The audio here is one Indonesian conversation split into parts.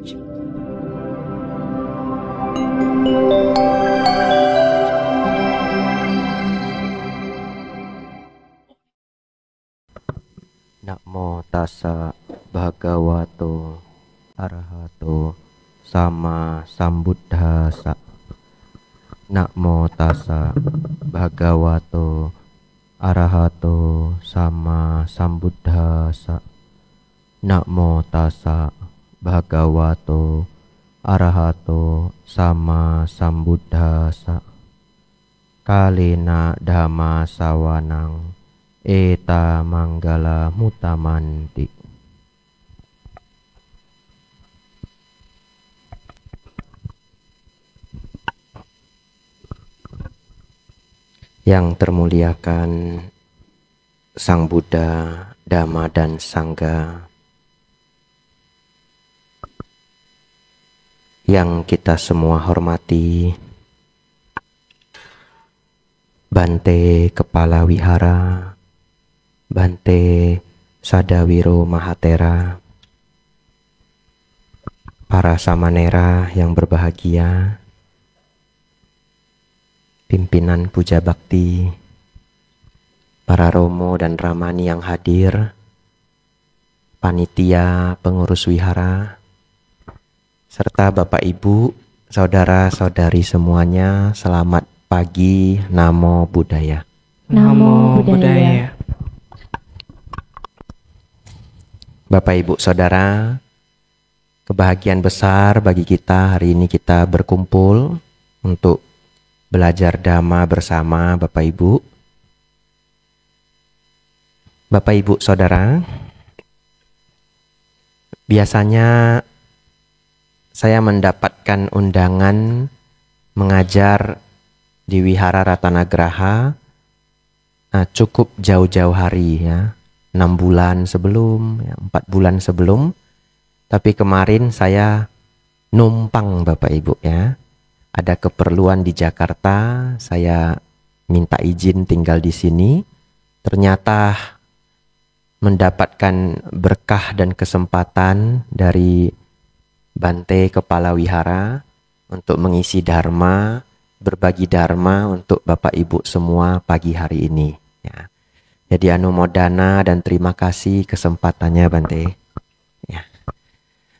Namo tassa bhagavato arahato sama sambuddhassa. Namo tassa bhagavato arahato sama sambuddhassa. Namo tassa bhagavato arahato sama sambuddhassa. Kalena dhamma sawanang eta manggala mutamanti. Yang termuliakan Sang Buddha, Dhamma dan Sangha, yang kita semua hormati, Bante Kepala Wihara, Bante Sadawiro Mahatera, para samanera yang berbahagia, pimpinan puja bakti, para romo dan ramani yang hadir, panitia pengurus wihara, serta Bapak Ibu, saudara-saudari semuanya, selamat pagi, Namo Buddhaya. Namo Buddhaya. Bapak Ibu Saudara, kebahagiaan besar bagi kita hari ini kita berkumpul untuk belajar Dhamma bersama Bapak Ibu. Bapak Ibu Saudara, biasanya saya mendapatkan undangan mengajar di Wihara Ratanagraha cukup jauh-jauh hari ya. 6 bulan sebelum, 4 bulan sebelum. Tapi kemarin saya numpang Bapak Ibu ya. Ada keperluan di Jakarta, saya minta izin tinggal di sini. Ternyata mendapatkan berkah dan kesempatan dari Bante Kepala Wihara untuk mengisi Dharma, berbagi Dharma untuk Bapak Ibu semua pagi hari ini ya. Jadi anumodana dan terima kasih kesempatannya Bante. Ya.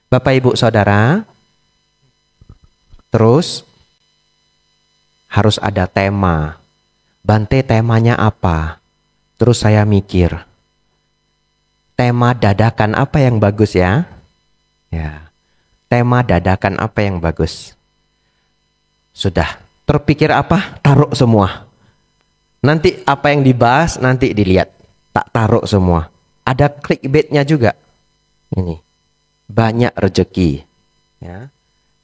Bapak Ibu Saudara, terus harus ada tema. Bante temanya apa? Terus saya mikir, tema dadakan apa yang bagus ya? Ya. Tema dadakan apa yang bagus? Sudah terpikir apa? Taruh semua. Nanti apa yang dibahas nanti dilihat. Tak taruh semua. Ada clickbaitnya juga. Ini. Banyak rezeki. Ya.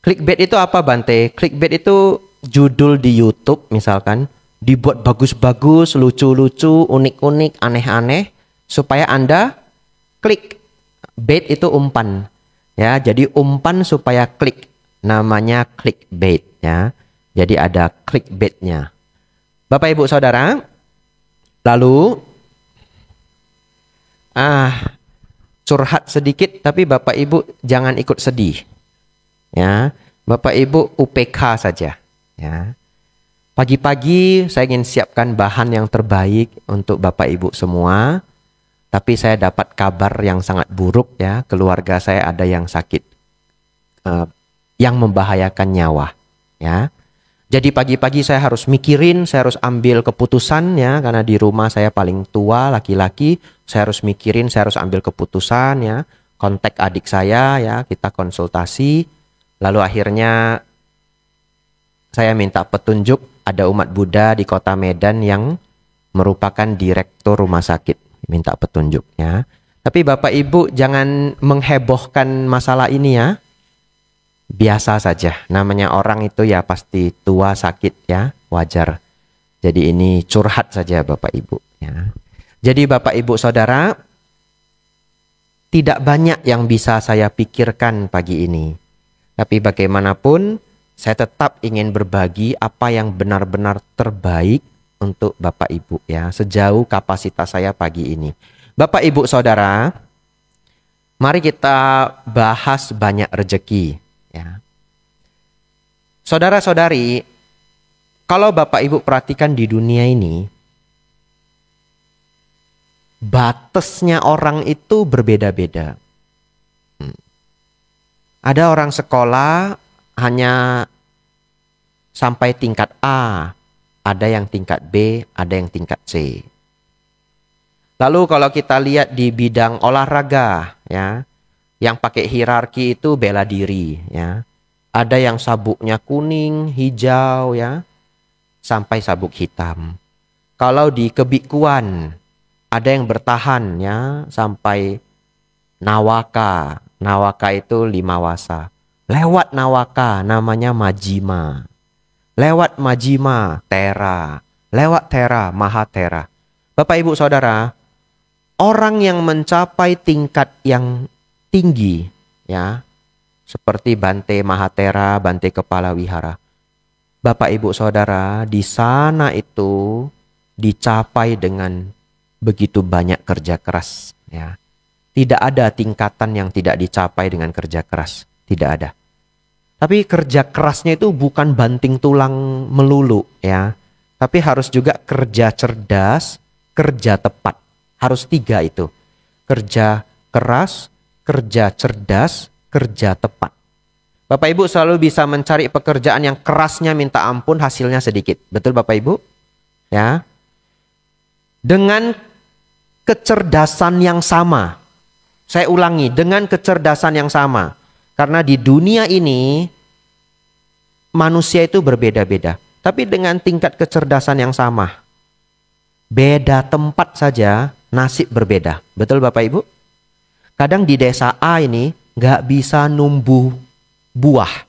Clickbait itu apa Bante? Clickbait itu judul di YouTube misalkan. Dibuat bagus-bagus, lucu-lucu, unik-unik, aneh-aneh. Supaya Anda klik. Bait itu umpan. Ya, jadi umpan supaya klik. Namanya clickbait. Ya. Jadi ada clickbaitnya. Bapak Ibu Saudara, lalu curhat sedikit tapi Bapak Ibu jangan ikut sedih. Ya, Bapak Ibu UPK saja, ya. Pagi-pagi saya ingin siapkan bahan yang terbaik untuk Bapak Ibu semua. Tapi saya dapat kabar yang sangat buruk ya, keluarga saya ada yang sakit yang membahayakan nyawa, ya. Jadi pagi-pagi saya harus mikirin, saya harus ambil keputusan ya, karena di rumah saya paling tua laki-laki, saya harus mikirin, saya harus ambil keputusan ya, kontak adik saya ya, kita konsultasi, lalu akhirnya saya minta petunjuk, ada umat Buddha di kota Medan yang merupakan direktur rumah sakit, minta petunjuk ya. Tapi Bapak Ibu jangan menghebohkan masalah ini ya. Biasa saja, namanya orang itu ya pasti tua sakit ya, wajar. Jadi ini curhat saja Bapak Ibu ya. Jadi Bapak Ibu Saudara, tidak banyak yang bisa saya pikirkan pagi ini. Tapi bagaimanapun saya tetap ingin berbagi apa yang benar-benar terbaik untuk Bapak Ibu ya, sejauh kapasitas saya pagi ini. Bapak Ibu Saudara, Mari kita bahas banyak rezeki. Ya. Saudara-saudari, kalau Bapak Ibu perhatikan di dunia ini, batasnya orang itu berbeda-beda. Ada orang sekolah hanya sampai tingkat A, ada yang tingkat B, ada yang tingkat C. Lalu kalau kita lihat di bidang olahraga, ya, yang pakai hierarki itu bela diri, ya. Ada yang sabuknya kuning, hijau, ya, sampai sabuk hitam. Kalau di kebikuan, ada yang bertahan, ya, sampai nawaka. Nawaka itu 5 wasa. Lewat nawaka namanya majima. Lewat majima, tera. Lewat tera, mahatera. Bapak Ibu Saudara, orang yang mencapai tingkat yang tinggi, ya, seperti Bante Mahatera, Bante Kepala Wihara. Bapak Ibu Saudara, di sana itu dicapai dengan begitu banyak kerja keras, ya. Tidak ada tingkatan yang tidak dicapai dengan kerja keras, tidak ada. Tapi kerja kerasnya itu bukan banting tulang melulu, ya. Tapi harus juga kerja cerdas, kerja tepat. Harus 3 itu. Kerja keras, kerja cerdas, kerja tepat. Bapak Ibu selalu bisa mencari pekerjaan yang kerasnya minta ampun, hasilnya sedikit. Betul Bapak Ibu? Ya. Dengan kecerdasan yang sama. Saya ulangi, dengan kecerdasan yang sama. Karena di dunia ini manusia itu berbeda-beda. Tapi dengan tingkat kecerdasan yang sama. Beda tempat saja nasib berbeda. Betul Bapak Ibu? Kadang di desa A ini nggak bisa numbuh buah.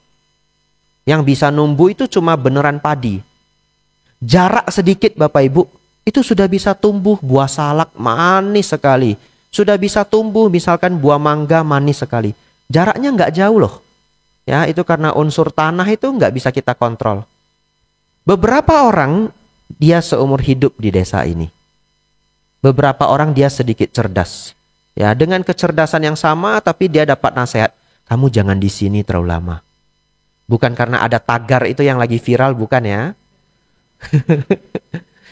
Yang bisa numbuh itu cuma beneran padi. Jarak sedikit Bapak Ibu, itu sudah bisa tumbuh buah salak manis sekali. Sudah bisa tumbuh misalkan buah mangga manis sekali. Jaraknya nggak jauh loh. Ya, itu karena unsur tanah itu nggak bisa kita kontrol. Beberapa orang dia seumur hidup di desa ini. Beberapa orang dia sedikit cerdas. Ya, dengan kecerdasan yang sama tapi dia dapat nasihat. Kamu jangan di sini terlalu lama. Bukan karena ada tagar itu yang lagi viral, bukan ya.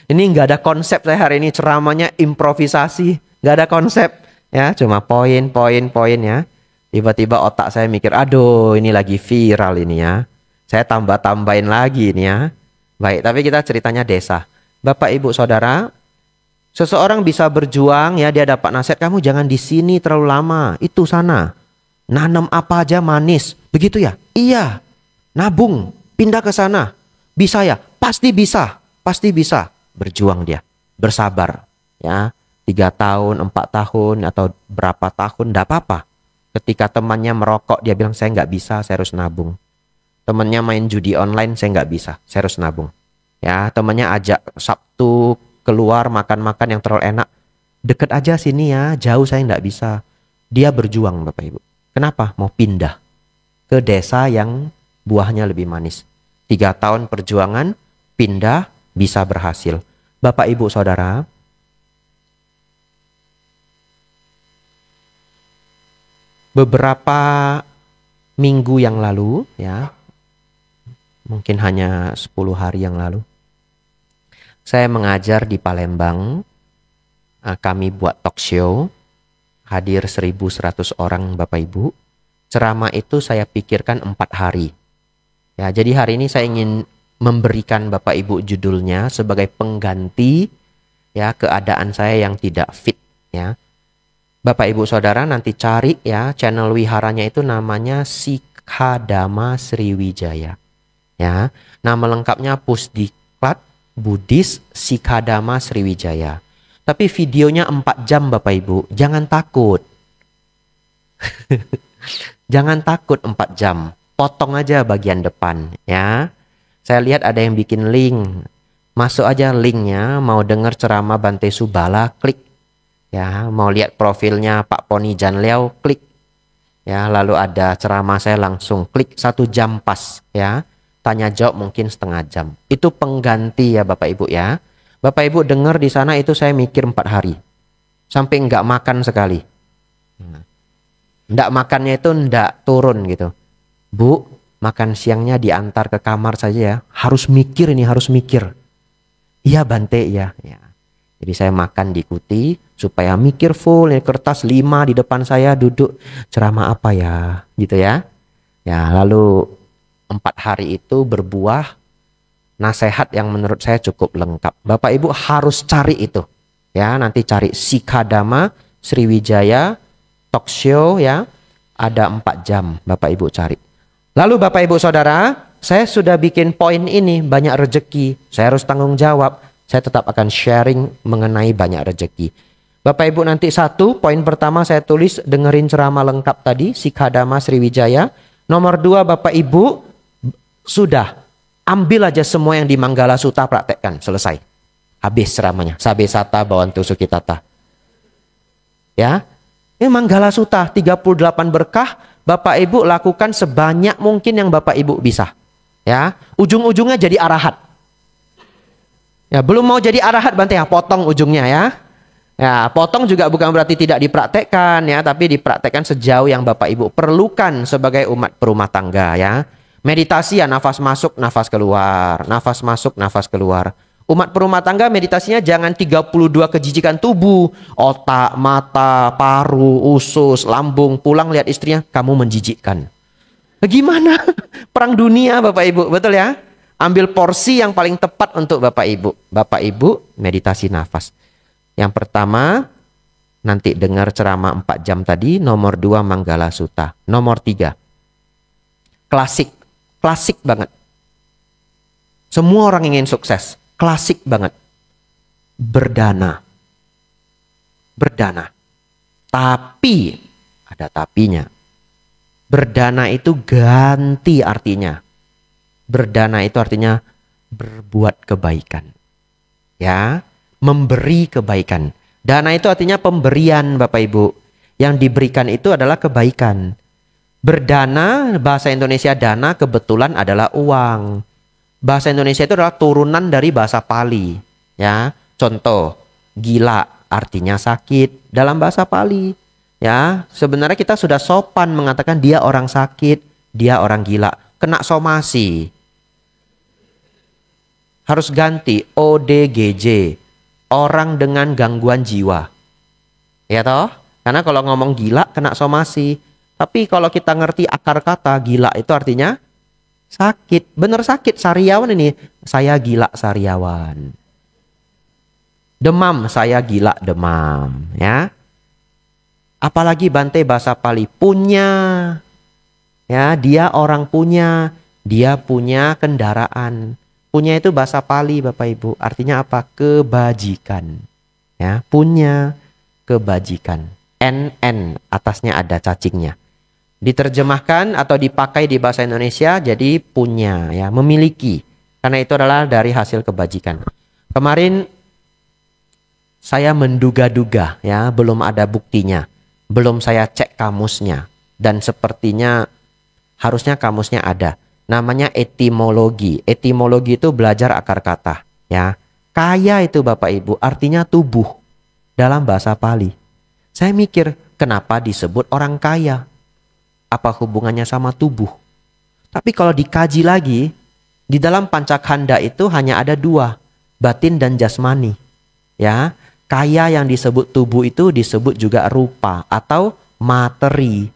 Ini nggak ada konsep saya hari ini, ceramahnya improvisasi. Nggak ada konsep. Ya, cuma poin ya. Tiba-tiba otak saya mikir, aduh ini lagi viral ini ya. Saya tambah-tambahin lagi ini ya. Baik, tapi kita ceritanya desa. Bapak, Ibu, Saudara, seseorang bisa berjuang ya, dia dapat nasihat, kamu jangan di sini terlalu lama, itu sana. Nanam apa aja manis, begitu ya? Iya. Nabung, pindah ke sana. Bisa ya? Pasti bisa. Pasti bisa. Berjuang dia, bersabar. Ya, 3 tahun, 4 tahun, atau berapa tahun, enggak apa-apa. Ketika temannya merokok, dia bilang, saya nggak bisa, saya harus nabung. Temannya main judi online, saya nggak bisa, saya harus nabung. Ya, temannya ajak Sabtu keluar makan-makan yang terlalu enak. Deket aja sini ya, jauh saya nggak bisa. Dia berjuang Bapak Ibu. Kenapa? Mau pindah ke desa yang buahnya lebih manis. 3 tahun perjuangan, pindah, bisa berhasil. Bapak Ibu Saudara, beberapa minggu yang lalu, ya, mungkin hanya 10 hari yang lalu, saya mengajar di Palembang. Kami buat talk show, hadir 1.100 orang Bapak Ibu. Ceramah itu saya pikirkan 4 hari. Ya, jadi hari ini saya ingin memberikan Bapak Ibu judulnya sebagai pengganti ya keadaan saya yang tidak fit ya. Bapak Ibu Saudara nanti cari ya channel wiharanya itu namanya Sikhadama Sriwijaya. Ya, nama lengkapnya Pusdiklat Buddhis Sikhadama Sriwijaya. Tapi videonya 4 jam Bapak Ibu, jangan takut. Jangan takut 4 jam. Potong aja bagian depan ya. Saya lihat ada yang bikin link. Masuk aja linknya, mau dengar ceramah Bante Subala, klik. Ya, mau lihat profilnya Pak Poni Janliao, klik. Ya, lalu ada ceramah saya langsung klik 1 jam pas ya. Tanya jawab mungkin setengah jam. Itu pengganti ya Bapak Ibu ya. Bapak Ibu dengar di sana itu saya mikir 4 hari. Sampai nggak makan sekali. Ndak makannya itu ndak turun gitu. Bu, makan siangnya diantar ke kamar saja ya. Harus mikir ini, harus mikir. Iya Bante ya. Ya. Jadi saya makan diikuti supaya mikir full. Ini kertas 5 di depan saya duduk. Ceramah apa ya? Gitu ya. Ya lalu 4 hari itu berbuah nasihat yang menurut saya cukup lengkap. Bapak Ibu harus cari itu. Ya, nanti cari Sikadama Sriwijaya talk show ya. Ada 4 jam Bapak Ibu cari. Lalu Bapak Ibu Saudara, saya sudah bikin poin ini banyak rezeki. Saya harus tanggung jawab. Saya tetap akan sharing mengenai banyak rezeki. Bapak Ibu nanti poin pertama saya tulis dengerin ceramah lengkap tadi Sikadama Sriwijaya. Nomor 2 Bapak Ibu sudah ambil aja semua yang di Manggala Sutta praktekkan, selesai. Habis ceramahnya. Sabe Sata Bawantu Sukitata. Ya. Ini Manggala Sutta 38 berkah, Bapak Ibu lakukan sebanyak mungkin yang Bapak Ibu bisa. Ya, ujung-ujungnya jadi arahat. Ya, belum mau jadi arahat Bante ya, potong ujungnya ya. Ya, potong juga bukan berarti tidak dipraktekkan ya, tapi dipraktekkan sejauh yang Bapak Ibu perlukan sebagai umat berumah tangga ya. Meditasi ya, nafas masuk, nafas keluar, nafas masuk, nafas keluar. Umat perumah tangga meditasinya jangan 32 kejijikan tubuh. Otak, mata, paru, usus, lambung. Pulang lihat istrinya, kamu menjijikkan. Gimana? Perang dunia Bapak Ibu, betul ya? Ambil porsi yang paling tepat untuk Bapak Ibu. Bapak Ibu meditasi nafas. Yang pertama, nanti dengar ceramah 4 jam tadi. Nomor 2 Manggala Sutta. Nomor 3. Klasik. Klasik banget. Semua orang ingin sukses. Klasik banget. Berdana. Berdana. Tapi, ada tapinya. Berdana itu ganti artinya. Berdana itu artinya berbuat kebaikan. Ya, memberi kebaikan. Dana itu artinya pemberian Bapak Ibu. Yang diberikan itu adalah kebaikan. Berdana, bahasa Indonesia dana kebetulan adalah uang. Bahasa Indonesia itu adalah turunan dari bahasa Pali. Ya, contoh, gila artinya sakit dalam bahasa Pali. Ya, sebenarnya kita sudah sopan mengatakan dia orang sakit, dia orang gila. Kena somasi. Harus ganti ODGJ, orang dengan gangguan jiwa. Ya toh? Karena kalau ngomong gila kena somasi. Tapi kalau kita ngerti akar kata gila itu artinya sakit. Bener sakit, sariawan ini. Saya gila sariawan. Demam, saya gila demam. Ya. Apalagi Bante bahasa Pali punya. Ya, dia orang punya. Dia punya kendaraan. Punya itu bahasa Pali Bapak Ibu. Artinya apa? Kebajikan. Ya, punya kebajikan. NN atasnya ada cacingnya. Diterjemahkan atau dipakai di bahasa Indonesia jadi punya ya, memiliki. Karena itu adalah dari hasil kebajikan. Kemarin saya menduga-duga ya, belum ada buktinya. Belum saya cek kamusnya dan sepertinya harusnya kamusnya ada. Namanya etimologi. Etimologi itu belajar akar kata ya. Kaya itu Bapak Ibu artinya tubuh dalam bahasa Pali. Saya mikir, kenapa disebut orang kaya? Apa hubungannya sama tubuh? Tapi kalau dikaji lagi, di dalam Pancakanda itu hanya ada 2, batin dan jasmani. Ya, kaya yang disebut tubuh itu disebut juga rupa atau materi.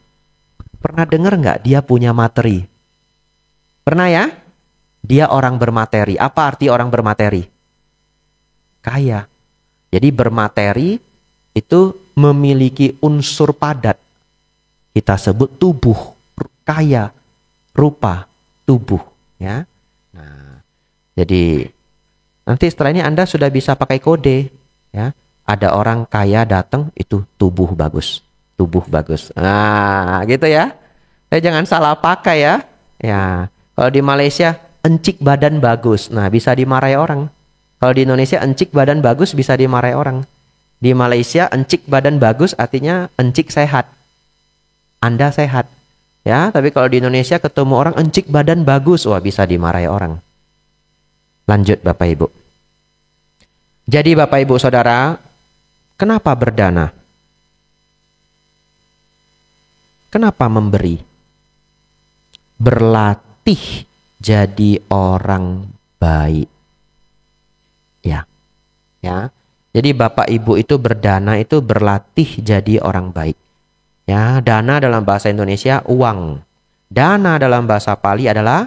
Pernah dengar nggak dia punya materi? Pernah ya? Dia orang bermateri. Apa arti orang bermateri? Kaya. Jadi bermateri itu memiliki unsur padat. Kita sebut tubuh, kaya, rupa, tubuh, ya. Nah, jadi nanti setelah ini Anda sudah bisa pakai kode, ya. Ada orang kaya datang itu tubuh bagus, tubuh bagus. Nah, gitu ya. Jangan salah pakai ya. Ya, kalau di Malaysia encik badan bagus, nah bisa dimarahi orang. Kalau di Indonesia encik badan bagus bisa dimarahi orang. Di Malaysia encik badan bagus artinya encik sehat. Anda sehat. Ya, tapi kalau di Indonesia ketemu orang encik badan bagus, wah bisa dimarahi orang. Lanjut Bapak Ibu. Jadi Bapak Ibu Saudara, kenapa berdana? Kenapa memberi? Berlatih jadi orang baik. Ya. Ya. Jadi Bapak Ibu itu berdana itu berlatih jadi orang baik. Ya, dana dalam bahasa Indonesia uang. Dana dalam bahasa Pali adalah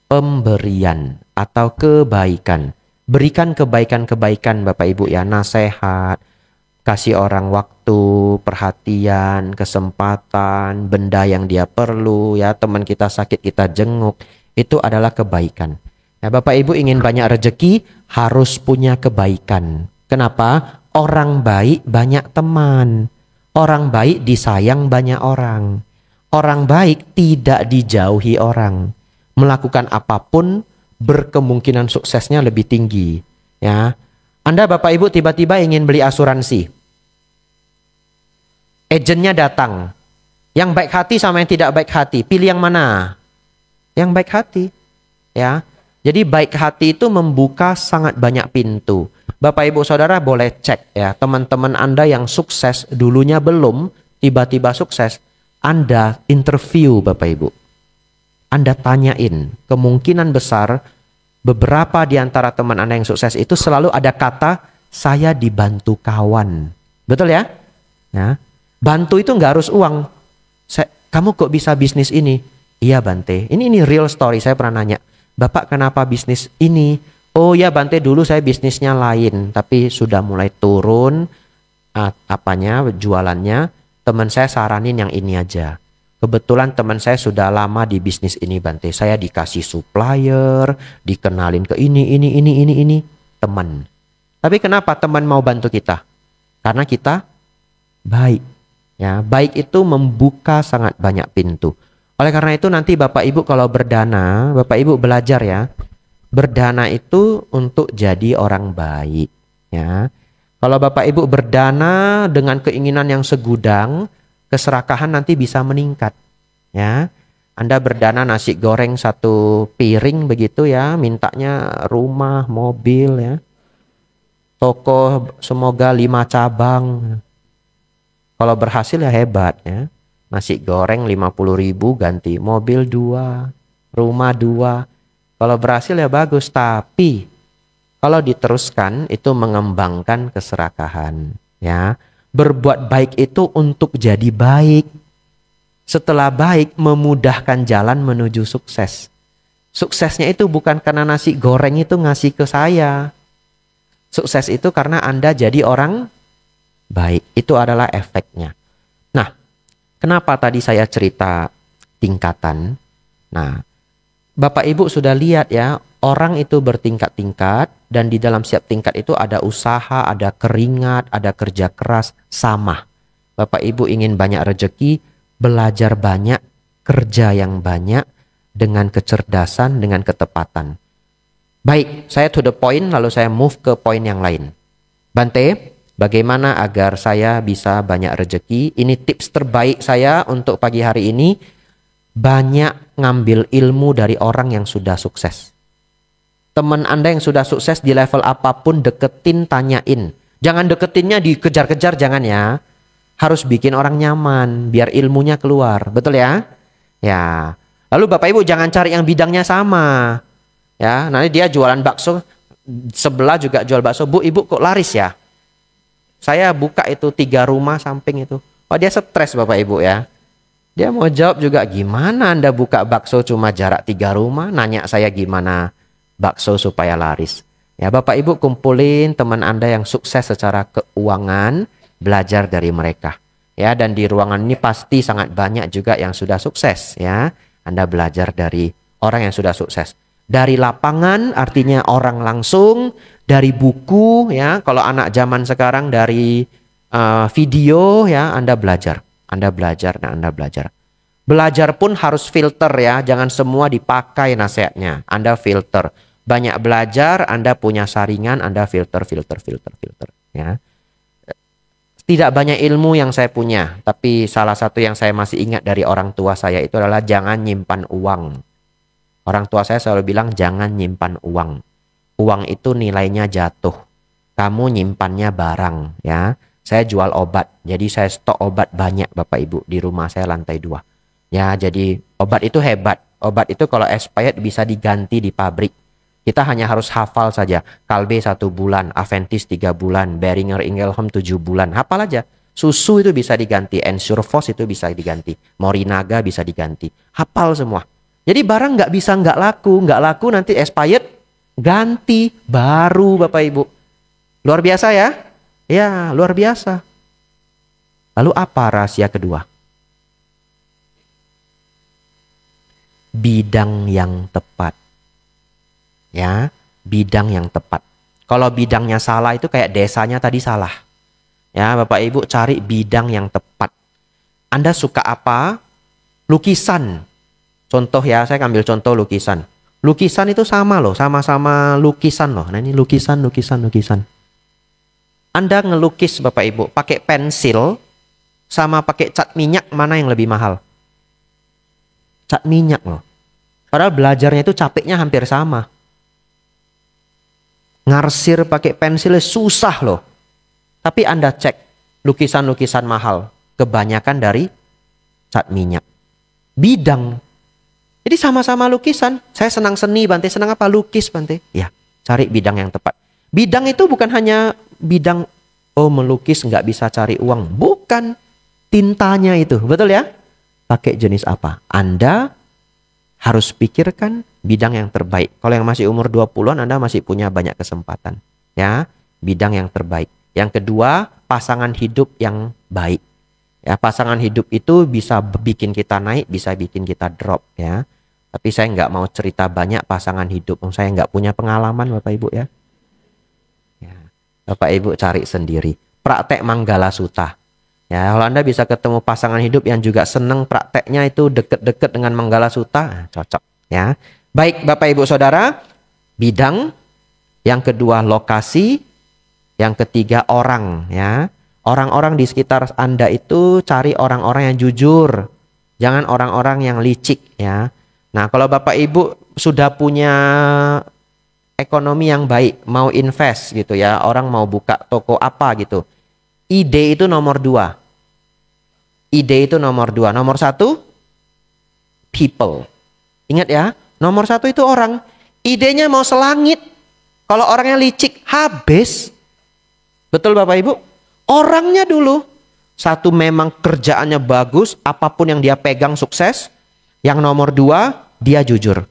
pemberian atau kebaikan. Berikan kebaikan-kebaikan Bapak Ibu ya, nasihat, kasih orang waktu, perhatian, kesempatan, benda yang dia perlu ya, teman kita sakit kita jenguk, itu adalah kebaikan. Nah, Bapak Ibu ingin banyak rezeki harus punya kebaikan. Kenapa? Orang baik banyak teman. Orang baik disayang banyak orang. Orang baik tidak dijauhi orang. Melakukan apapun berkemungkinan suksesnya lebih tinggi. Ya, Anda Bapak Ibu tiba-tiba ingin beli asuransi. Agennya datang. Yang baik hati sama yang tidak baik hati. Pilih yang mana? Yang baik hati. Ya. Jadi baik hati itu membuka sangat banyak pintu. Bapak Ibu Saudara boleh cek ya, teman-teman Anda yang sukses dulunya belum, tiba-tiba sukses. Anda interview Bapak Ibu. Anda tanyain, kemungkinan besar beberapa di antara teman Anda yang sukses itu selalu ada kata, saya dibantu kawan. Betul ya? Ya. Bantu itu nggak harus uang. Kamu kok bisa bisnis ini? Iya Bante, ini real story, saya pernah nanya. Bapak kenapa bisnis ini? Oh ya Bante, dulu saya bisnisnya lain, tapi sudah mulai turun jualannya. Teman saya saranin yang ini aja. Kebetulan teman saya sudah lama di bisnis ini Bante. Saya dikasih supplier, dikenalin ke ini, teman. Tapi kenapa teman mau bantu kita? Karena kita baik. Ya, baik itu membuka sangat banyak pintu. Oleh karena itu nanti Bapak Ibu kalau berdana, Bapak Ibu belajar ya. Berdana itu untuk jadi orang baik, ya. Kalau Bapak Ibu berdana dengan keinginan yang segudang, keserakahan nanti bisa meningkat, ya. Anda berdana nasi goreng 1 piring begitu ya, mintanya rumah, mobil ya. Toko semoga 5 cabang. Kalau berhasil ya hebat ya. Nasi goreng 50.000 ganti mobil 2, rumah 2. Kalau berhasil ya bagus, tapi kalau diteruskan itu mengembangkan keserakahan, ya. Berbuat baik itu untuk jadi baik. Setelah baik memudahkan jalan menuju sukses. Suksesnya itu bukan karena nasi goreng itu ngasih ke saya. Sukses itu karena Anda jadi orang baik. Itu adalah efeknya. Nah, kenapa tadi saya cerita tingkatan? Nah, Bapak Ibu sudah lihat ya, orang itu bertingkat-tingkat dan di dalam setiap tingkat itu ada usaha, ada keringat, ada kerja keras, sama. Bapak Ibu ingin banyak rezeki, belajar banyak, kerja yang banyak dengan kecerdasan, dengan ketepatan. Baik, saya to the point lalu saya move ke poin yang lain. Bante, bagaimana agar saya bisa banyak rezeki? Ini tips terbaik saya untuk pagi hari ini. Banyak ngambil ilmu dari orang yang sudah sukses. Teman Anda yang sudah sukses di level apapun, deketin, tanyain. Jangan deketinnya dikejar-kejar, jangan ya. Harus bikin orang nyaman, biar ilmunya keluar. Betul ya? Ya. Lalu Bapak Ibu jangan cari yang bidangnya sama. Ya, nanti dia jualan bakso, sebelah juga jual bakso. Bu, Ibu kok laris ya? Saya buka itu 3 rumah samping itu. Oh, dia stres Bapak Ibu ya. Dia mau jawab juga, gimana Anda buka bakso cuma jarak 3 rumah? Nanya saya gimana bakso supaya laris. Ya, Bapak Ibu kumpulin teman Anda yang sukses secara keuangan, belajar dari mereka. Ya, dan di ruangan ini pasti sangat banyak juga yang sudah sukses ya. Anda belajar dari orang yang sudah sukses. Dari lapangan artinya orang langsung, dari buku ya. Kalau anak zaman sekarang dari video ya, Anda belajar. Anda belajar dan Anda belajar. Belajar pun harus filter ya. Jangan semua dipakai nasihatnya. Anda filter. Banyak belajar, Anda punya saringan, Anda filter ya. Tidak banyak ilmu yang saya punya, tapi salah satu yang saya masih ingat dari orang tua saya itu adalah jangan nyimpan uang. Orang tua saya selalu bilang jangan nyimpan uang. Uang itu nilainya jatuh. Kamu nyimpannya barang ya. Saya jual obat. Jadi saya stok obat banyak Bapak Ibu di rumah saya lantai 2. Ya, jadi obat itu hebat. Obat itu kalau expired bisa diganti di pabrik. Kita hanya harus hafal saja. Kalbe 1 bulan, Aventis 3 bulan, Boehringer Ingelheim 7 bulan. Hafal aja. Susu itu bisa diganti, Ensurfos itu bisa diganti, Morinaga bisa diganti. Hafal semua. Jadi barang nggak bisa nggak laku nanti expired, ganti baru Bapak Ibu. Luar biasa ya? Ya, luar biasa. Lalu apa rahasia kedua? Bidang yang tepat. Ya, bidang yang tepat. Kalau bidangnya salah itu kayak desanya tadi salah. Ya, Bapak Ibu cari bidang yang tepat. Anda suka apa? Lukisan. Contoh ya, saya ambil contoh lukisan. Lukisan itu sama loh, sama-sama lukisan loh. Nah ini lukisan. Anda ngelukis Bapak Ibu pakai pensil sama pakai cat minyak, mana yang lebih mahal? Cat minyak loh. Padahal belajarnya itu capeknya hampir sama. Ngarsir pakai pensil susah loh. Tapi Anda cek lukisan-lukisan mahal, kebanyakan dari cat minyak. Bidang. Jadi sama-sama lukisan. Saya senang seni, Bante. Senang apa? Lukis, Bante. Ya, cari bidang yang tepat. Bidang itu bukan hanya bidang, oh melukis nggak bisa cari uang. Bukan. Tintanya itu. Betul ya? Pakai jenis apa? Anda harus pikirkan bidang yang terbaik. Kalau yang masih umur 20-an, Anda masih punya banyak kesempatan. Ya, bidang yang terbaik. Yang kedua, pasangan hidup yang baik. Ya, pasangan hidup itu bisa bikin kita naik, bisa bikin kita drop ya. Tapi saya nggak mau cerita banyak pasangan hidup. Saya nggak punya pengalaman Bapak Ibu ya. Ya. Bapak Ibu cari sendiri. Praktek Manggala Sutta. Ya, kalau Anda bisa ketemu pasangan hidup yang juga seneng prakteknya itu deket-deket dengan Manggala Sutta, cocok ya. Baik Bapak Ibu Saudara, bidang. Yang kedua lokasi. Yang ketiga orang ya. Orang-orang di sekitar Anda itu cari orang-orang yang jujur. Jangan orang-orang yang licik ya. Nah, kalau Bapak Ibu sudah punya ekonomi yang baik, mau invest gitu ya, orang mau buka toko apa gitu. Ide itu nomor 2. Ide itu nomor 2. Nomor 1, people. Ingat ya, nomor 1 itu orang. Idenya mau selangit. Kalau orangnya licik, habis. Betul Bapak Ibu? Orangnya dulu. Satu memang kerjaannya bagus, apapun yang dia pegang sukses. Yang nomor 2, dia jujur.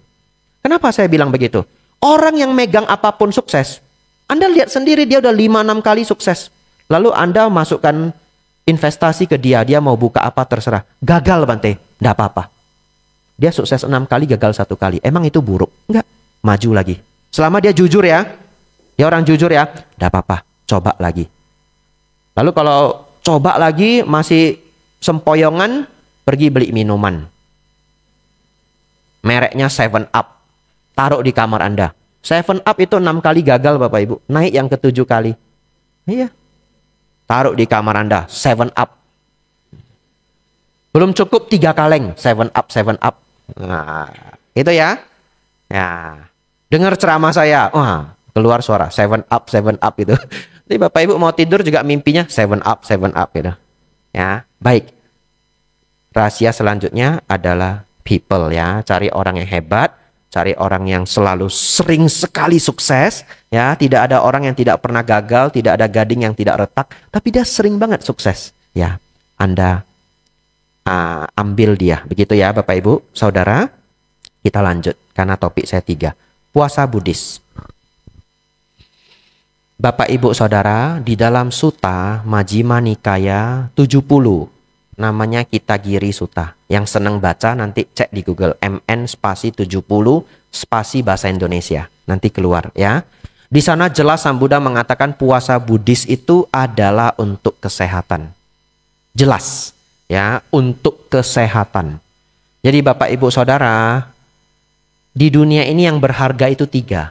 Kenapa saya bilang begitu? Orang yang megang apapun sukses. Anda lihat sendiri dia udah 5-6 kali sukses. Lalu Anda masukkan investasi ke dia. Dia mau buka apa terserah. Gagal Bante. Nggak apa-apa. Dia sukses 6 kali, gagal 1 kali. Emang itu buruk? Enggak. Maju lagi. Selama dia jujur ya. Dia orang jujur ya. Nggak apa-apa. Coba lagi. Lalu kalau coba lagi masih sempoyongan, pergi beli minuman. Mereknya 7 Up. Taruh di kamar Anda. 7 Up itu 6 kali gagal Bapak Ibu. Naik yang ke-7 kali. Iya. Taruh di kamar Anda. 7 Up. Belum cukup 3 kaleng. 7 Up, 7 Up. Nah, itu ya. Ya. Dengar ceramah saya. Wah, keluar suara 7 Up, 7 Up itu. Jadi Bapak Ibu mau tidur juga mimpinya 7 Up, 7 Up gitu. Ya, baik. Rahasia selanjutnya adalah people ya. Cari orang yang hebat, cari orang yang selalu sering sekali sukses ya. Tidak ada orang yang tidak pernah gagal, tidak ada gading yang tidak retak, tapi dia sering banget sukses ya. Anda ambil dia. Begitu ya Bapak Ibu Saudara. Kita lanjut karena topik saya 3. Puasa Buddhis. Bapak Ibu Saudara, di dalam Sutta Majjhima Nikaya 70, namanya Kitagiri Sutta. Yang senang baca nanti cek di Google, MN spasi 70 spasi bahasa Indonesia. Nanti keluar ya. Di sana jelas Sang Buddha mengatakan puasa Buddhis itu adalah untuk kesehatan. Jelas ya, untuk kesehatan. Jadi Bapak Ibu Saudara, di dunia ini yang berharga itu 3.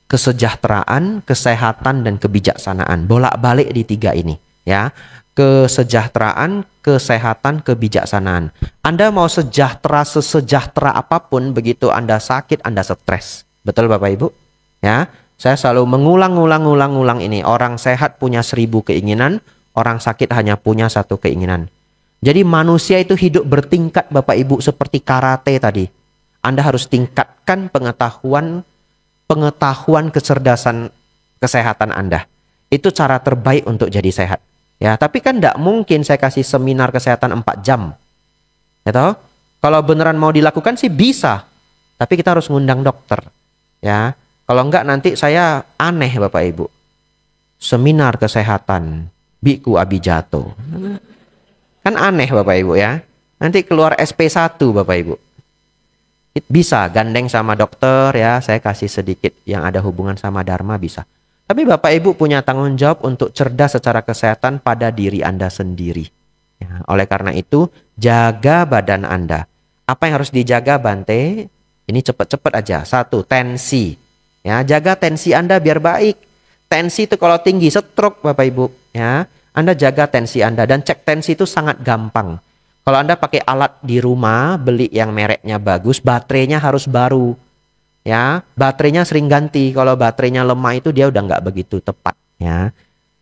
Kesejahteraan, kesehatan, dan kebijaksanaan. Bolak-balik di 3 ini ya. Kesejahteraan, kesehatan, kebijaksanaan. Anda mau sejahtera sesejahtera apapun, begitu Anda sakit, Anda stres. Betul Bapak Ibu? Ya, saya selalu mengulang ini. Orang sehat punya 1000 keinginan, Orang sakit hanya punya satu keinginan. Jadi manusia itu hidup bertingkat Bapak Ibu seperti karate tadi. Anda harus tingkatkan pengetahuan kecerdasan kesehatan Anda. Itu cara terbaik untuk jadi sehat. Ya, tapi kan tidak mungkin saya kasih seminar kesehatan 4 jam. Ya toh? Kalau beneran mau dilakukan sih bisa. Tapi kita harus ngundang dokter. Ya, kalau enggak nanti saya aneh Bapak Ibu. Seminar kesehatan Biku Abijato. Kan aneh Bapak Ibu ya. Nanti keluar SP1 Bapak Ibu. Bisa gandeng sama dokter ya, saya kasih sedikit yang ada hubungan sama Dharma bisa. Tapi Bapak Ibu punya tanggung jawab untuk cerdas secara kesehatan pada diri Anda sendiri. Ya, oleh karena itu, jaga badan Anda. Apa yang harus dijaga Bante? Ini cepet-cepet aja. 1, tensi. Ya, jaga tensi Anda biar baik. Tensi itu kalau tinggi, stroke Bapak Ibu. Ya, Anda jaga tensi Anda dan cek tensi itu sangat gampang. Kalau Anda pakai alat di rumah, beli yang mereknya bagus, baterainya harus baru. Ya, baterainya sering ganti. Kalau baterainya lemah itu dia udah nggak begitu tepat. Ya,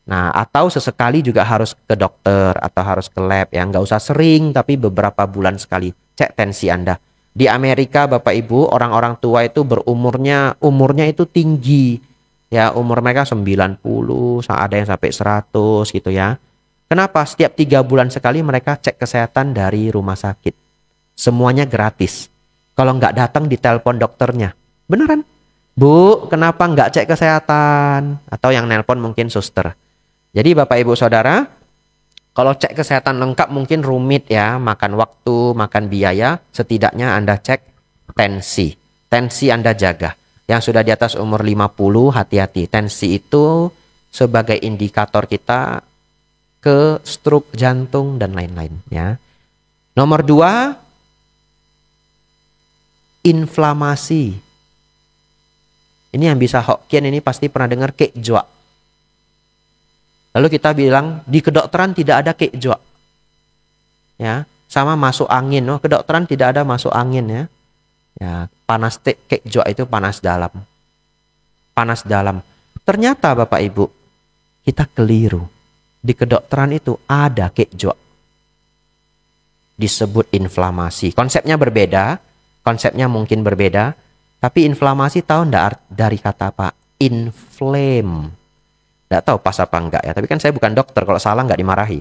nah atau sesekali juga harus ke dokter atau harus ke lab. Ya, nggak usah sering, tapi beberapa bulan sekali cek tensi Anda. Di Amerika Bapak Ibu, orang-orang tua itu umurnya itu tinggi. Ya, umur mereka 90, ada yang sampai 100 gitu ya. Kenapa? Setiap 3 bulan sekali mereka cek kesehatan dari rumah sakit. Semuanya gratis. Kalau nggak datang ditelepon dokternya. Beneran? Bu, kenapa nggak cek kesehatan? Atau yang nelpon mungkin suster. Jadi Bapak Ibu Saudara, kalau cek kesehatan lengkap mungkin rumit ya. Makan waktu, makan biaya. Setidaknya Anda cek tensi. Tensi Anda jaga. Yang sudah di atas umur 50, hati-hati. Tensi itu sebagai indikator kita ke stroke jantung dan lain-lain ya. Nomor 2, inflamasi. Ini yang bisa Hokkien ini pasti pernah dengar kekjua. Lalu kita bilang di kedokteran tidak ada kekjua. Ya, sama masuk angin. Oh, kedokteran tidak ada masuk angin ya. Ya, panas kekjua itu panas dalam. Panas dalam. Ternyata Bapak Ibu, kita keliru. Di kedokteran itu ada kekjua. Disebut inflamasi. Konsepnya berbeda. Konsepnya mungkin berbeda. Tapi inflamasi tahu enggak dari kata apa? Inflame. Enggak tahu pas apa enggak ya. Tapi kan saya bukan dokter. Kalau salah enggak dimarahi.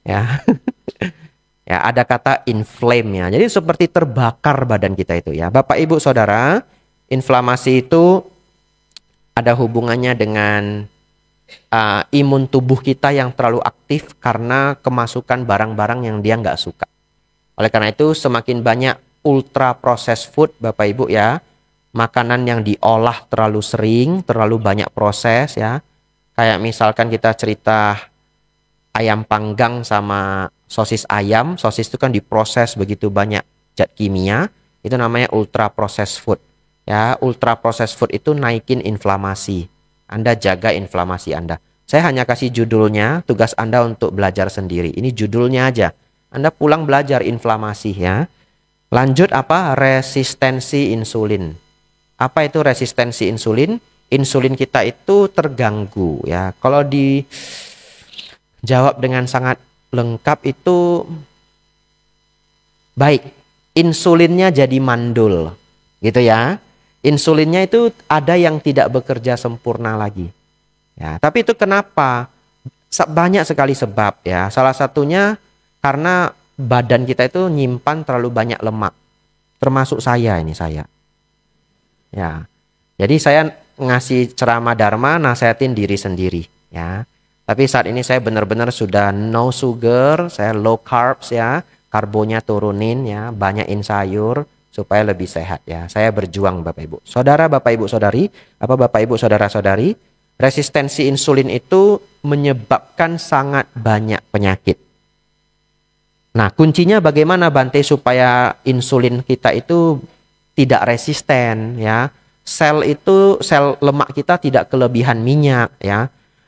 Ya. Ya, ada kata inflame ya. Jadi seperti terbakar badan kita itu ya. Bapak Ibu Saudara, inflamasi itu ada hubungannya dengan imun tubuh kita yang terlalu aktif karena kemasukan barang-barang yang dia nggak suka. Oleh karena itu semakin banyak ultra processed food Bapak Ibu ya. Makanan yang diolah terlalu sering, terlalu banyak proses ya. Kayak misalkan kita cerita ayam panggang sama sosis ayam, sosis itu kan diproses begitu banyak zat kimia, itu namanya ultra processed food. Ya, ultra processed food itu naikin inflamasi. Anda jaga inflamasi Anda. Saya hanya kasih judulnya, tugas Anda untuk belajar sendiri. Ini judulnya aja. Anda pulang belajar inflamasi ya. Lanjut apa? Resistensi insulin. Apa itu resistensi insulin? Insulin kita itu terganggu ya. Kalau dijawab dengan sangat lengkap itu baik, insulinnya jadi mandul gitu ya. Insulinnya itu ada yang tidak bekerja sempurna lagi ya. Tapi itu kenapa? Banyak sekali sebab ya. Salah satunya karena badan kita itu nyimpan terlalu banyak lemak. Termasuk saya ya. Jadi saya ngasih ceramah Dharma, nasihatin diri sendiri ya. Tapi saat ini saya benar-benar sudah no sugar, saya low carbs ya, karbonya turunin ya, banyakin sayur supaya lebih sehat ya. Saya berjuang Bapak Ibu. Saudara Bapak Ibu Saudari, Bapak Ibu Saudara-saudari, resistensi insulin itu menyebabkan sangat banyak penyakit. Nah, kuncinya bagaimana Bante supaya insulin kita itu tidak resisten ya. Sel lemak kita tidak kelebihan minyak ya.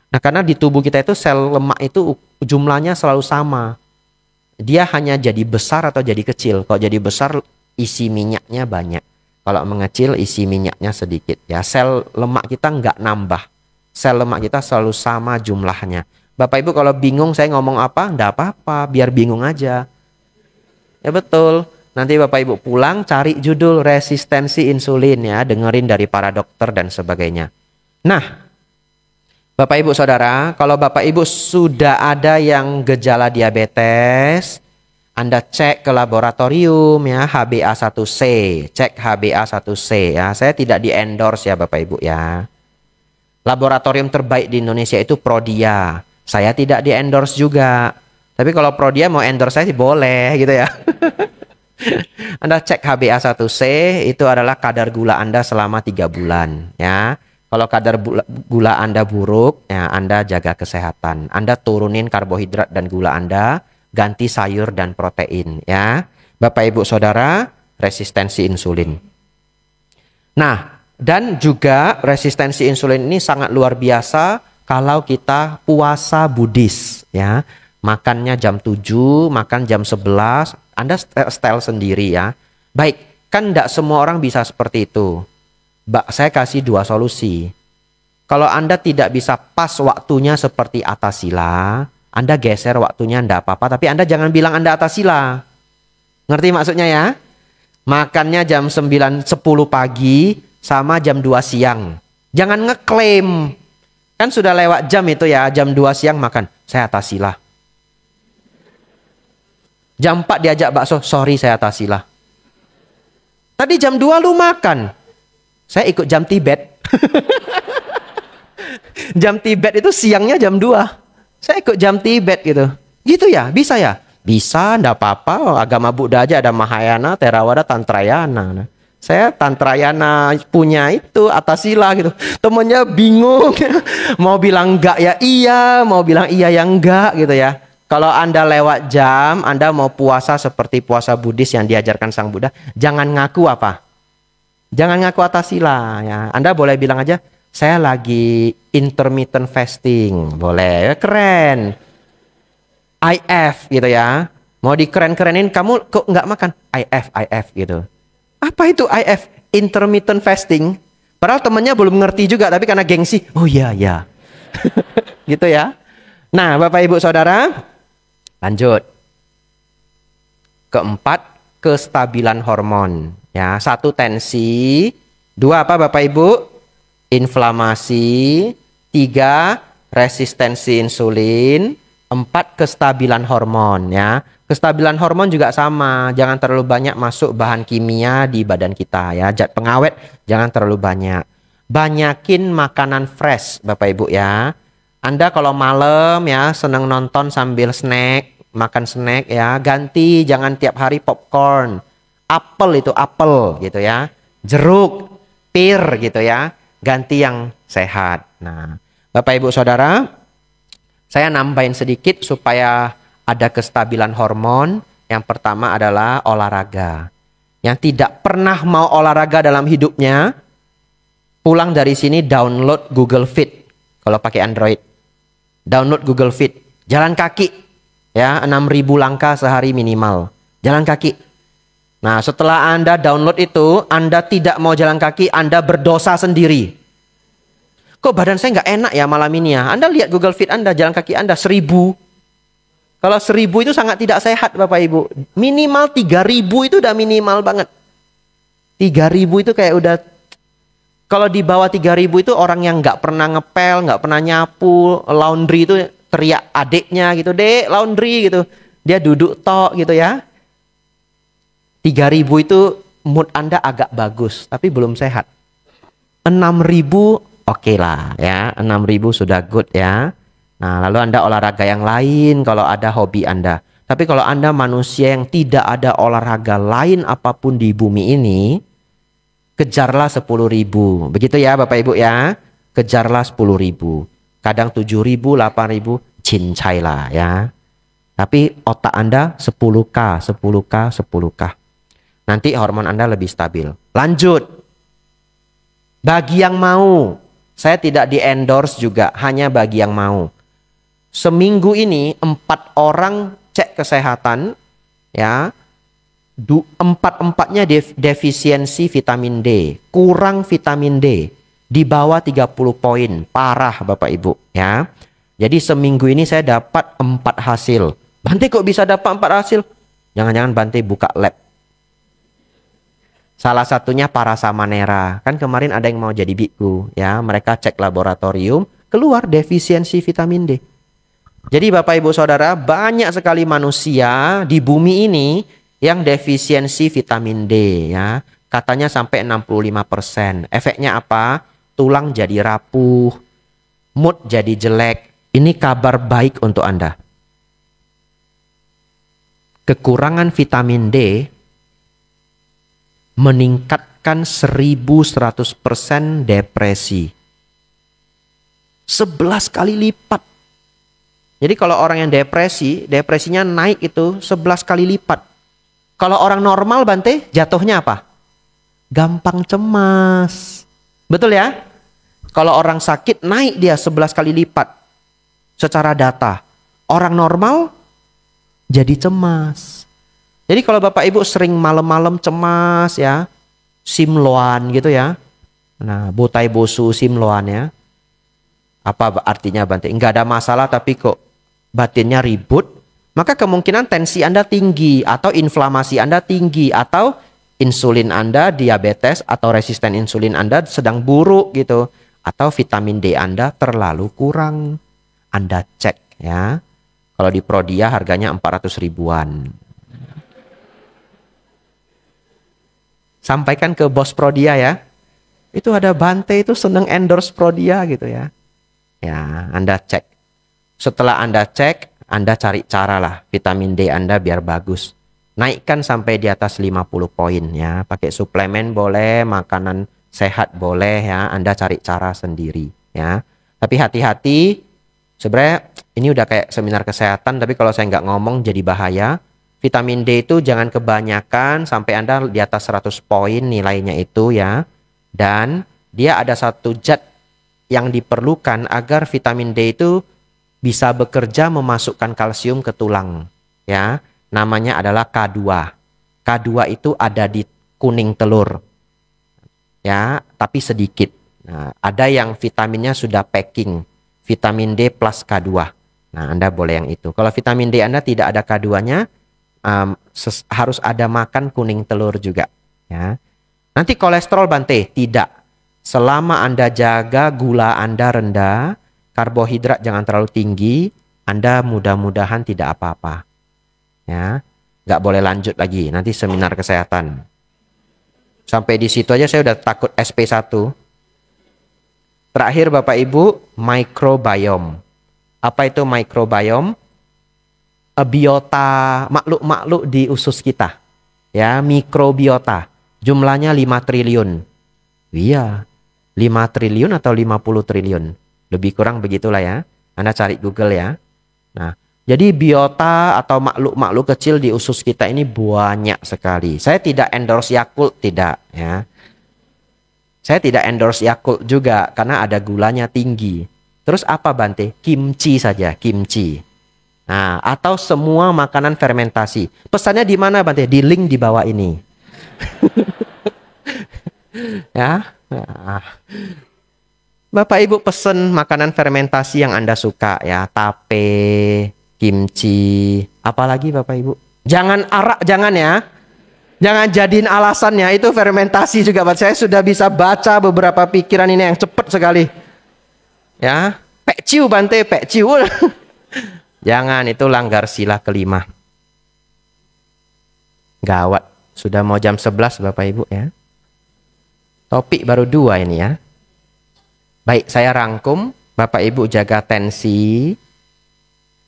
Nah, karena di tubuh kita itu sel lemak itu jumlahnya selalu sama. Dia hanya jadi besar atau jadi kecil. Kalau jadi besar isi minyaknya banyak. Kalau mengecil isi minyaknya sedikit. Ya, sel lemak kita nggak nambah. Sel lemak kita selalu sama jumlahnya. Bapak Ibu kalau bingung saya ngomong apa, enggak apa-apa, biar bingung aja. Ya betul. Nanti Bapak Ibu pulang cari judul resistensi insulin ya, dengerin dari para dokter dan sebagainya. Nah, Bapak Ibu Saudara, kalau Bapak Ibu sudah ada yang gejala diabetes, Anda cek ke laboratorium ya, HbA1c, cek HbA1c ya. Saya tidak di-endorse ya Bapak Ibu ya. Laboratorium terbaik di Indonesia itu Prodia. Saya tidak di-endorse juga. Tapi kalau Prodia mau endorse saya sih boleh gitu ya. Anda cek HbA1c, itu adalah kadar gula Anda selama 3 bulan ya. Kalau kadar gula Anda buruk, ya Anda jaga kesehatan. Anda turunin karbohidrat dan gula Anda, ganti sayur dan protein ya. Bapak Ibu Saudara, resistensi insulin. Nah, dan juga resistensi insulin ini sangat luar biasa kalau kita puasa Buddhis ya. Makannya jam 7, makan jam 11, Anda style sendiri ya. Baik, kan tidak semua orang bisa seperti itu. Saya kasih 2 solusi. Kalau Anda tidak bisa pas waktunya seperti Atasila, Anda geser waktunya enggak apa-apa, tapi Anda jangan bilang Anda Atasila. Ngerti maksudnya ya? Makannya jam 9, 10 pagi sama jam 2 siang. Jangan ngeklaim. Kan sudah lewat jam itu ya, jam 2 siang makan. Saya Atasila. Jam 4 diajak bakso, sorry saya Atasila. Tadi jam 2 lu makan. Saya ikut jam Tibet. Jam Tibet itu siangnya jam 2. Saya ikut jam Tibet gitu. Gitu ya? Bisa ya? Bisa, enggak apa-apa. Agama Buddha aja ada Mahayana, Theravada, Tantrayana. Saya Tantrayana punya itu Atasila gitu. Temennya bingung. Mau bilang enggak ya iya, mau bilang iya ya enggak gitu ya. Kalau Anda lewat jam, Anda mau puasa seperti puasa Buddhis yang diajarkan Sang Buddha, jangan ngaku apa? Jangan ngaku Atasila ya. Anda boleh bilang aja, saya lagi intermittent fasting. Boleh, keren. IF gitu ya. Mau dikeren-kerenin, kamu kok nggak makan? IF gitu. Apa itu IF? Intermittent fasting. Padahal temennya belum ngerti juga, tapi karena gengsi, oh iya ya. Gitu ya. Nah, Bapak Ibu Saudara, lanjut. Keempat, kestabilan hormon. Ya, 1 tensi, 2 apa Bapak Ibu? Inflamasi, 3 resistensi insulin, 4 kestabilan hormon ya. Kestabilan hormon juga sama, jangan terlalu banyak masuk bahan kimia di badan kita ya. Zat pengawet jangan terlalu banyak. Banyakin makanan fresh Bapak Ibu ya. Anda kalau malam ya senang nonton sambil snack, makan snack ya, ganti jangan tiap hari popcorn. Apel itu apel gitu ya. Jeruk, pir gitu ya. Ganti yang sehat. Nah, Bapak Ibu Saudara, saya nambahin sedikit supaya ada kestabilan hormon. Yang pertama adalah olahraga. Yang tidak pernah mau olahraga dalam hidupnya, pulang dari sini download Google Fit. Kalau pakai Android, download Google Fit. Jalan kaki ya, 6.000 langkah sehari minimal. Jalan kaki. Nah, setelah Anda download itu, Anda tidak mau jalan kaki, Anda berdosa sendiri. Kok badan saya nggak enak ya malam ini ya? Anda lihat Google Fit Anda, jalan kaki Anda 1.000. Kalau 1.000 itu sangat tidak sehat Bapak Ibu. Minimal 3.000 itu udah minimal banget. 3.000 itu kayak udah, kalau di bawah 3.000 itu orang yang nggak pernah ngepel, nggak pernah nyapu, laundry itu teriak adiknya gitu, dek laundry gitu. Dia duduk tok gitu ya. 3.000 itu mood Anda agak bagus, tapi belum sehat. 6.000 oke lah ya, 6.000 sudah good ya. Nah, lalu Anda olahraga yang lain kalau ada hobi Anda. Tapi kalau Anda manusia yang tidak ada olahraga lain apapun di bumi ini, kejarlah 10.000. Begitu ya Bapak Ibu ya. Kejarlah 10.000. Kadang 7.000, 8.000, cincai lah ya. Tapi otak Anda 10K, 10K, 10K. Nanti hormon Anda lebih stabil. Lanjut. Bagi yang mau, saya tidak di-endorse juga, hanya bagi yang mau. Seminggu ini 4 orang cek kesehatan ya. 4-4-nya defisiensi vitamin D, kurang vitamin D, di bawah 30 poin, parah Bapak Ibu ya. Jadi seminggu ini saya dapat 4 hasil. Bante kok bisa dapat 4 hasil? Jangan-jangan Bante buka lab. Salah satunya Parasamanera. Kan kemarin ada yang mau jadi biku, ya. Mereka cek laboratorium, keluar defisiensi vitamin D. Jadi Bapak Ibu Saudara, banyak sekali manusia di bumi ini yang defisiensi vitamin D, ya. Katanya sampai 65%. Efeknya apa? Tulang jadi rapuh, mood jadi jelek. Ini kabar baik untuk Anda. Kekurangan vitamin D meningkatkan 1100% depresi. 11 kali lipat. Jadi kalau orang yang depresi, depresinya naik itu 11 kali lipat. Kalau orang normal Bante, jatuhnya apa? Gampang cemas. Betul ya? Kalau orang sakit naik dia 11 kali lipat. Secara data. Orang normal jadi cemas. Jadi kalau Bapak Ibu sering malam-malam cemas ya, simloan gitu ya. Nah, botai bosu simloan ya. Apa artinya Bante? Enggak ada masalah tapi kok batinnya ribut, maka kemungkinan tensi Anda tinggi atau inflamasi Anda tinggi atau insulin Anda diabetes atau resisten insulin Anda sedang buruk gitu, atau vitamin D Anda terlalu kurang. Anda cek ya. Kalau di Prodia harganya 400 ribuan. Sampaikan ke bos Prodia ya. Itu ada Bante itu seneng endorse Prodia gitu ya. Ya, Anda cek. Setelah Anda cek, Anda cari cara lah vitamin D Anda biar bagus. Naikkan sampai di atas 50 poin ya. Pakai suplemen boleh, makanan sehat boleh ya. Anda cari cara sendiri ya. Tapi hati-hati, sebenarnya ini udah kayak seminar kesehatan, tapi kalau saya nggak ngomong jadi bahaya. Vitamin D itu jangan kebanyakan sampai Anda di atas 100 poin nilainya itu ya. Dan dia ada satu zat yang diperlukan agar vitamin D itu bisa bekerja memasukkan kalsium ke tulang ya, namanya adalah K2. K2 itu ada di kuning telur ya, tapi sedikit. Nah, ada yang vitaminnya sudah packing, vitamin D plus K2. Nah, Anda boleh yang itu. Kalau vitamin D Anda tidak ada K2-nya, harus ada makan kuning telur juga ya. Nanti kolesterol Bante, tidak. Selama Anda jaga gula Anda rendah, karbohidrat jangan terlalu tinggi, Anda mudah-mudahan tidak apa-apa. Ya, nggak boleh lanjut lagi. Nanti seminar kesehatan. Sampai di situ aja saya udah takut SP1. Terakhir Bapak Ibu, microbiome. Apa itu microbiome? Biota makhluk-makhluk di usus kita. Ya, mikrobiota. Jumlahnya 5 triliun. Iya, 5 triliun atau 50 triliun. Lebih kurang begitulah ya. Anda cari Google ya. Nah, jadi biota atau makhluk-makhluk kecil di usus kita ini banyak sekali. Saya tidak endorse Yakult, tidak ya. Saya tidak endorse Yakult juga karena ada gulanya tinggi. Terus apa Bante? Kimchi saja, kimchi. Nah, atau semua makanan fermentasi. Pesannya di mana Bante? Di link di bawah ini. Ya. Nah. Bapak Ibu pesen makanan fermentasi yang Anda suka ya, tape, kimchi, apalagi Bapak Ibu. Jangan arak, jangan ya. Jangan jadiin alasannya, itu fermentasi juga. Saya sudah bisa baca beberapa pikiran ini yang cepat sekali. Ya, peciu Bante, peciu. Jangan, itu langgar sila kelima. Gawat, sudah mau jam 11 Bapak Ibu ya. Topik baru 2 ini ya. Baik, saya rangkum. Bapak Ibu jaga tensi,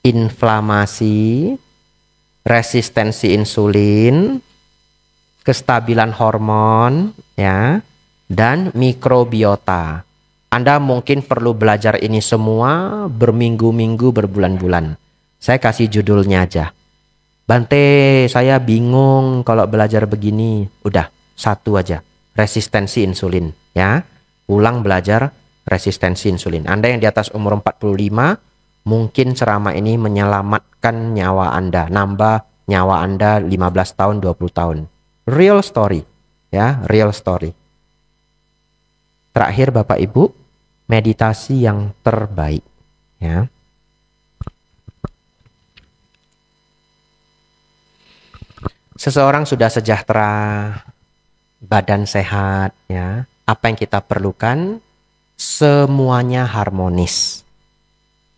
inflamasi, resistensi insulin, kestabilan hormon, ya, dan mikrobiota. Anda mungkin perlu belajar ini semua berminggu-minggu, berbulan-bulan. Saya kasih judulnya aja. Bante, saya bingung kalau belajar begini. Udah, satu aja. Resistensi insulin, ya. Ulang belajar resistensi insulin. Anda yang di atas umur 45, mungkin ceramah ini menyelamatkan nyawa Anda, nambah nyawa Anda 15 tahun, 20 tahun. Real story, ya, real story. Terakhir Bapak Ibu, meditasi yang terbaik, ya. seseorang sudah sejahtera, badan sehat, ya. Apa yang kita perlukan? Semuanya harmonis.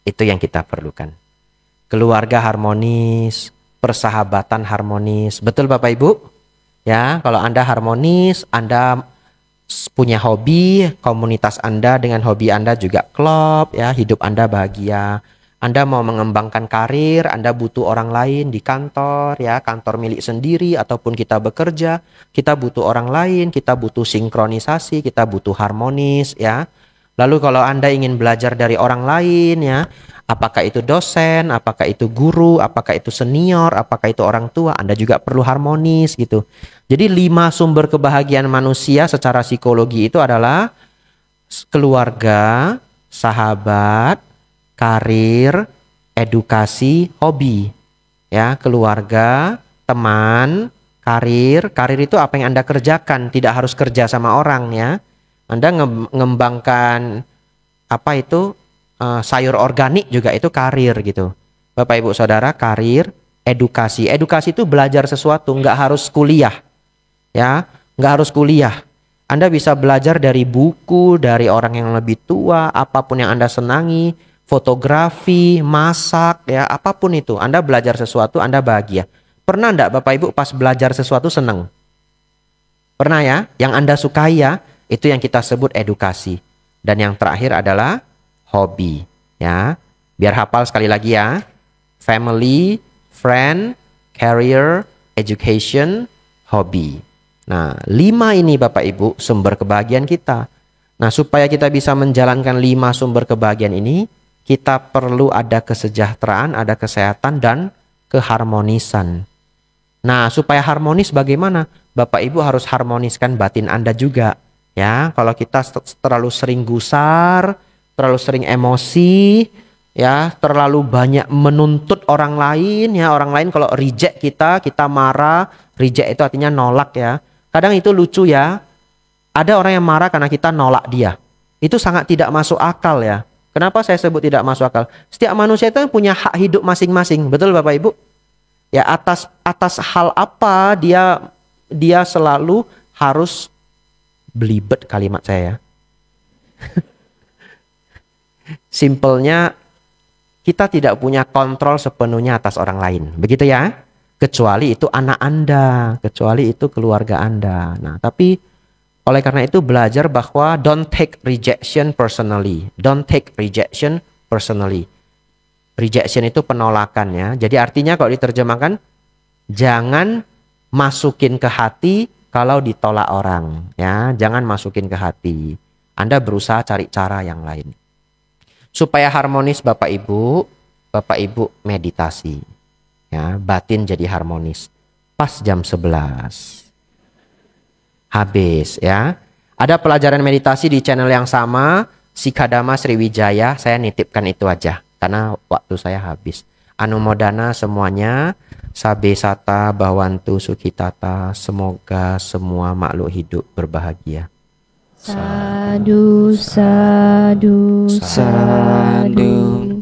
Itu yang kita perlukan. Keluarga harmonis, persahabatan harmonis. Betul Bapak Ibu? Ya, kalau Anda harmonis, Anda punya hobi, komunitas Anda dengan hobi Anda juga klop, ya, hidup Anda bahagia. Anda mau mengembangkan karir, Anda butuh orang lain di kantor, ya, kantor milik sendiri ataupun kita bekerja, kita butuh orang lain, kita butuh sinkronisasi, kita butuh harmonis, ya. Lalu kalau Anda ingin belajar dari orang lain, ya, apakah itu dosen, apakah itu guru, apakah itu senior, apakah itu orang tua, Anda juga perlu harmonis gitu. Jadi 5 sumber kebahagiaan manusia secara psikologi itu adalah keluarga, sahabat, karir, edukasi, hobi. Ya, keluarga, teman, karir. Karir itu apa yang Anda kerjakan, tidak harus kerja sama orang, ya. Anda mengembangkan apa itu sayur organik juga itu karir gitu. Bapak Ibu Saudara, karir, edukasi. Edukasi itu belajar sesuatu, nggak harus kuliah. Ya, nggak harus kuliah. Anda bisa belajar dari buku, dari orang yang lebih tua, apapun yang Anda senangi, fotografi, masak, ya, apapun itu. Anda belajar sesuatu, Anda bahagia. Pernah enggak Bapak Ibu pas belajar sesuatu senang? Pernah ya? Yang Anda sukai ya, itu yang kita sebut edukasi. Dan yang terakhir adalah hobi, ya. Biar hafal sekali lagi ya. Family, friend, career, education, hobi. Nah, 5 ini Bapak Ibu sumber kebahagiaan kita. Nah, supaya kita bisa menjalankan 5 sumber kebahagiaan ini, kita perlu ada kesejahteraan, ada kesehatan, dan keharmonisan. Nah, supaya harmonis bagaimana? Bapak Ibu harus harmoniskan batin Anda juga. Ya, kalau kita terlalu sering gusar, terlalu sering emosi, ya, terlalu banyak menuntut orang lain, ya, orang lain kalau reject kita, kita marah. Reject itu artinya nolak, ya. Kadang itu lucu ya. Ada orang yang marah karena kita nolak dia. Itu sangat tidak masuk akal ya. Kenapa saya sebut tidak masuk akal? Setiap manusia itu punya hak hidup masing-masing. Betul Bapak Ibu? Ya, atas hal apa dia selalu harus belibet kalimat saya. Simpelnya kita tidak punya kontrol sepenuhnya atas orang lain. Begitu ya? Kecuali itu anak Anda, kecuali itu keluarga Anda. Nah, tapi oleh karena itu belajar bahwa don't take rejection personally. Don't take rejection personally. Rejection itu penolakan ya. Jadi artinya kalau diterjemahkan, jangan masukin ke hati kalau ditolak orang. Ya, jangan masukin ke hati. Anda berusaha cari cara yang lain. Supaya harmonis Bapak Ibu meditasi. Ya, batin jadi harmonis. Pas jam 11. Habis ya. Ada pelajaran meditasi di channel yang sama, Sikadama Sriwijaya, saya nitipkan itu aja karena waktu saya habis. Anumodana semuanya, sabe sata bawantu sukitata, semoga semua makhluk hidup berbahagia. Sadu, sadu, sadu.